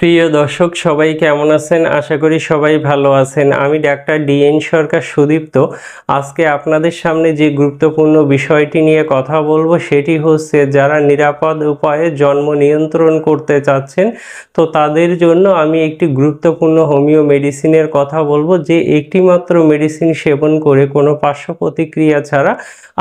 প্রিয় দর্শক সবাই কেমন আছেন? আশা করি সবাই ভালো আছেন। আমি ডাক্তার ডিএন সরকার সুদীপ্ত। আজকে আপনাদের সামনে যে গুরুত্বপূর্ণ বিষয়টি নিয়ে কথা বলবো সেটি হচ্ছে যারা নিরাপদ উপায়ে জন্ম নিয়ন্ত্রণ করতে চাচ্ছেন, তো তাদের জন্য আমি একটি গুরুত্বপূর্ণ হোমিও মেডিসিনের কথা বলবো, যে একটি মাত্র মেডিসিন সেবন করে কোনো পার্শ্ব প্রতিক্রিয়া ছাড়া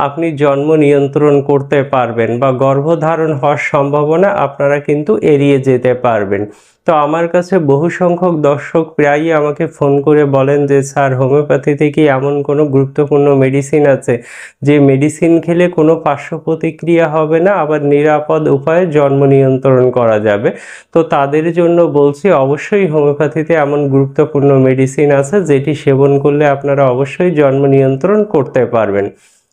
আপনি জন্ম নিয়ন্ত্রণ করতে পারবেন বা গর্ভধারণ হওয়ার সম্ভাবনা আপনারা কিন্তু এড়িয়ে যেতে পারবেন। তো আমার কাছে বহু সংখ্যক দর্শক প্রায়ই আমাকে ফোন করে বলেন যে স্যার, হোমিওপ্যাথিতে কি এমন কোনো গুরুত্বপূর্ণ মেডিসিন আছে যে মেডিসিন খেলে কোনো পার্শ্ব প্রতিক্রিয়া হবে না, আবার নিরাপদ উপায়ে জন্ম নিয়ন্ত্রণ করা যাবে? তো তাদের জন্য বলছি, অবশ্যই হোমিওপ্যাথিতে এমন গুরুত্বপূর্ণ মেডিসিন আছে যেটি সেবন করলে আপনারা অবশ্যই জন্ম নিয়ন্ত্রণ করতে পারবেন।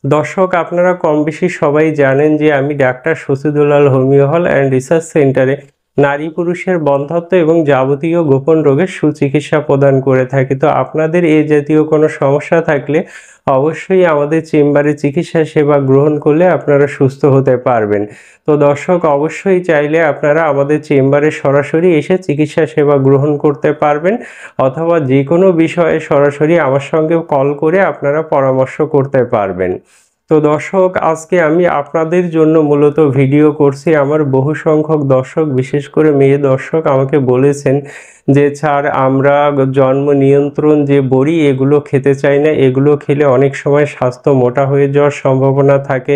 দর্শক, আপনারা কম বেশি সবাই জানেন যে আমি doctor Shashidulal homeo hall and research সেন্টারে নারী পুরুষের বন্ধ্যাত্ব এবং যাবতীয় গোপন রোগের সুচিকিৎসা প্রদান করে থাকি। তো আপনাদের এই জাতীয় কোনো সমস্যা থাকলে অবশ্যই আমাদের চেম্বারে চিকিৎসা সেবা গ্রহণ করলে আপনারা সুস্থ হতে পারবেন। তো দর্শক, অবশ্যই চাইলে আপনারা আমাদের চেম্বারে সরাসরি এসে চিকিৎসা সেবা গ্রহণ করতে পারবেন, অথবা যে কোনো বিষয়ে সরাসরি আমার সঙ্গে কল করে আপনারা পরামর্শ করতে পারবেন। তো দর্শক, আজকে আমি আপনাদের জন্য মূলত ভিডিও করছি। আমার বহু সংখ্যক দর্শক, বিশেষ করে মেয়ে দর্শক, আমাকে বলেছেন যে স্যার, আমরা জন্ম নিয়ন্ত্রণ যে বড়ি এগুলো খেতে চাই না, এগুলো খেলে অনেক সময় স্বাস্থ্য মোটা হয়ে যাওয়ার সম্ভাবনা থাকে,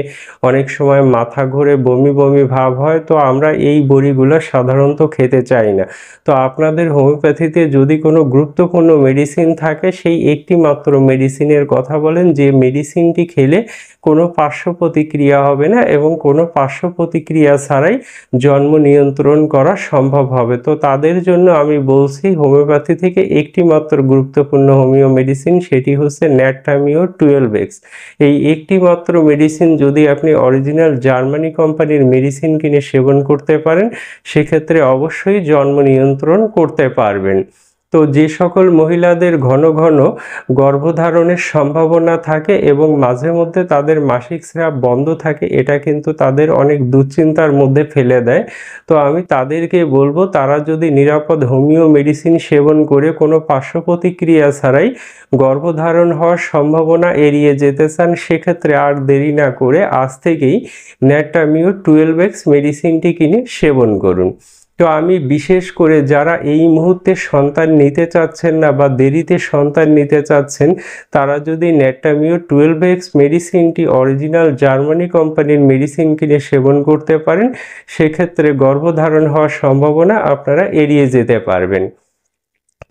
অনেক সময় মাথা ঘুরে বমি বমি ভাব হয়, তো আমরা এই বড়িগুলো সাধারণত খেতে চাই না। তো আপনাদের হোমিওপ্যাথিতে যদি কোনো গুরুত্বপূর্ণ মেডিসিন থাকে, সেই একটি মাত্র মেডিসিনের কথা বলেন যে মেডিসিনটি খেলে কোনো পার্শ্ব প্রতিক্রিয়া হবে না এবং কোনো পার্শ্ব প্রতিক্রিয়া ছাড়াই জন্ম নিয়ন্ত্রণ করা সম্ভব হবে। তো তাদের জন্য আমি বলছি, হোমিওপ্যাথি থেকে একটি মাত্র গুরুত্বপূর্ণ হোমিও মেডিসিন, সেটি হচ্ছে ন্যাট্টামিও 12X। এই একটি মাত্র মেডিসিন যদি আপনি অরিজিনাল জার্মানি কোম্পানির মেডিসিন কিনে সেবন করতে পারেন, সেক্ষেত্রে অবশ্যই জন্ম নিয়ন্ত্রণ করতে পারবেন। তো যে সকল মহিলাদের ঘন ঘন গর্ভধারণের সম্ভাবনা থাকে এবং মাঝে মধ্যে তাদের মাসিক স্রাব বন্ধ থাকে, এটা কিন্তু তাদের অনেক দুশ্চিন্তার মধ্যে ফেলে দেয়। তো আমি তাদেরকে বলবো, তারা যদি নিরাপদ হোমিও মেডিসিন সেবন করে কোনো পার্শ্ব প্রতিক্রিয়া ছাড়াই গর্ভধারণ হওয়ার সম্ভাবনা এড়িয়ে যেতে চান, সেক্ষেত্রে আর দেরি না করে আজ থেকেই ন্যাট্টামিও 12X মেডিসিনটি কিনে সেবন করুন। তো আমি বিশেষ করে যারা এই মুহূর্তে সন্তান নিতে চাচ্ছেন না বা দেরিতে সন্তান নিতে চাচ্ছেন, তারা যদি ন্যাট্টামিও 12X মেডিসিনটি অরিজিনাল জার্মানি কোম্পানির মেডিসিন কিনে সেবন করতে পারেন, সেক্ষেত্রে গর্ভধারণ হওয়ার সম্ভাবনা আপনারা এড়িয়ে যেতে পারবেন।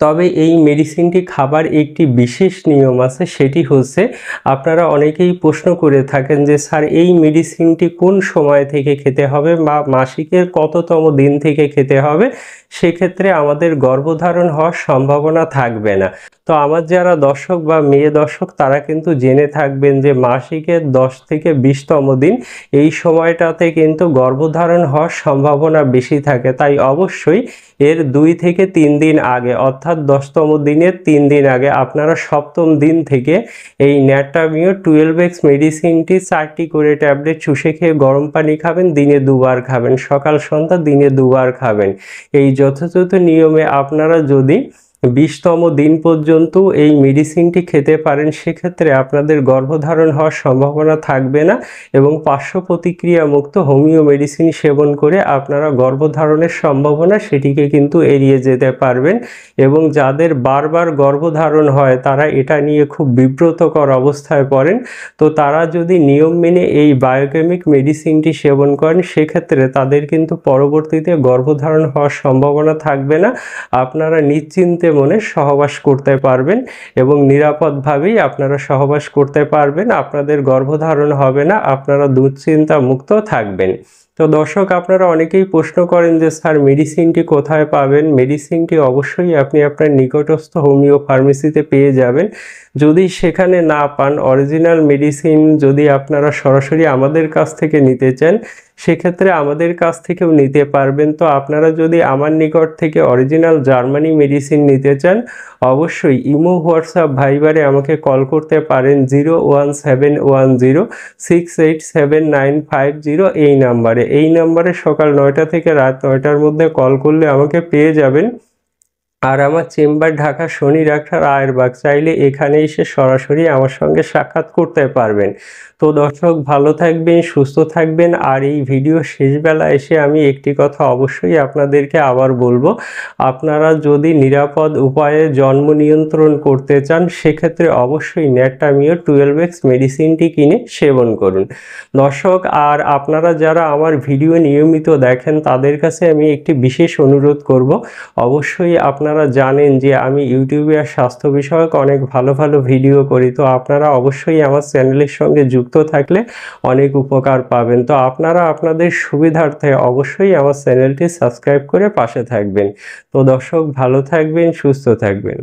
তবে এই মেডিসিনটি খাবার একটি বিশেষ নিয়ম আছে, সেটি হচ্ছে, আপনারা অনেকেই প্রশ্ন করে থাকেন যে স্যার, এই মেডিসিনটি কোন সময় থেকে খেতে হবে বা মাসিকের কততম দিন থেকে খেতে হবে, সেক্ষেত্রে আমাদের গর্ভধারণ হওয়ার সম্ভাবনা থাকবে না। তো আমার যারা দর্শক বা মেয়ে দর্শক, তারা কিন্তু জেনে থাকবেন যে মাসিকের 10 থেকে 20তম দিন, এই সময়টাতে কিন্তু গর্ভধারণ হওয়ার সম্ভাবনা বেশি থাকে। তাই অবশ্যই এর 2 থেকে 3 দিন আগে, অর্থাৎ 10তম দিনের 3 দিন আগে, আপনারা 7ম দিন থেকে এই ন্যাট্টামিও 12X মেডিসিনটি 4টি করে ট্যাবলেট চুষে খেয়ে গরম পানি খাবেন, দিনে 2 বার খাবেন, সকাল সন্ধ্যা দিনে 2 বার খাবেন। এই যথাযথ নিয়মে আপনারা যদি 20তম দিন পর্যন্ত এই মেডিসিনটি খেতে পারেন, সেক্ষেত্রে আপনাদের গর্ভধারণ হওয়ার সম্ভাবনা থাকবে না এবং পার্শ্ব প্রতিক্রিয়া মুক্ত হোমিও মেডিসিন সেবন করে আপনারা গর্ভধারণের সম্ভাবনা সেটিকে কিন্তু এড়িয়ে যেতে পারবেন। এবং যাদের বারবার গর্ভধারণ হয়, তারা এটা নিয়ে খুব বিব্রতকর অবস্থায় পড়েন। তো তারা যদি নিয়ম মেনে এই বায়োকেমিক মেডিসিনটি সেবন করেন, সেক্ষেত্রে তাদের কিন্তু পরবর্তীতে গর্ভধারণ হওয়ার সম্ভাবনা থাকবে না। আপনারা নিশ্চিন্তে মনে সহবাস করতে পারবেন এবং নিরাপদভাবেই আপনারা সহবাস করতে পারবেন। আপনাদের গর্ভধারণ হবে না, আপনারা দুশ্চিন্তা মুক্ত থাকবেন। তো দর্শক, আপনারা অনেকেই প্রশ্ন করেন যে স্যার, মেডিসিনটি কোথায় পাবেন? মেডিসিনটি অবশ্যই আপনি আপনার নিকটস্থ হোমিও ফার্মেসিতে পেয়ে যাবেন। যদি সেখানে না পান, অরিজিনাল মেডিসিন যদি আপনারা সরাসরি আমাদের কাছ থেকে নিতে চান, সেক্ষেত্রে আমাদের কাছ থেকেও নিতে পারবেন। তো আপনারা যদি আমার নিকট থেকে অরিজিনাল জার্মানি মেডিসিন নিতে চান অবশ্যই ইমো, হোয়াটসঅ্যাপ, ভাইবারে আমাকে কল করতে পারেন 01710687950 এই নাম্বারে সকাল 9টা থেকে রাত 9টার মধ্যে কল করলে আমাকে পেয়ে যাবেন। আর আমার চেম্বার ঢাকা শনি ডাক্তার আয়েরবাগ, চাইলে এখানে এসে সরাসরি আমার সঙ্গে সাক্ষাৎ করতে পারবেন। তো দর্শক ভালো থাকবেন, সুস্থ থাকবেন। আর এই ভিডিও শেষবেলা এসে আমি একটি কথা অবশ্যই আপনাদেরকে আবার বলবো, আপনারা যদি নিরাপদ উপায়ে জন্ম নিয়ন্ত্রণ করতে চান সেক্ষেত্রে অবশ্যই ন্যাটামিও 12x মেডিসিনটি কিনে সেবন করুন। দর্শক, আর আপনারা যারা আমার ভিডিও নিয়মিত দেখেন তাদের কাছে আমি একটি বিশেষ অনুরোধ করব, অবশ্যই আপনারা জানেন যে আমি ইউটিউবে আর স্বাস্থ্য বিষয়ক অনেক ভালো ভালো ভিডিও করি। তো আপনারা অবশ্যই আমার চ্যানেলের সঙ্গে যুক্ত থাকলে অনেক উপকার পাবেন। তো আপনারা আপনাদের সুবিধার্থে অবশ্যই আমার চ্যানেলটি সাবস্ক্রাইব করে পাশে থাকবেন। তো দর্শক ভালো থাকবেন, সুস্থ থাকবেন।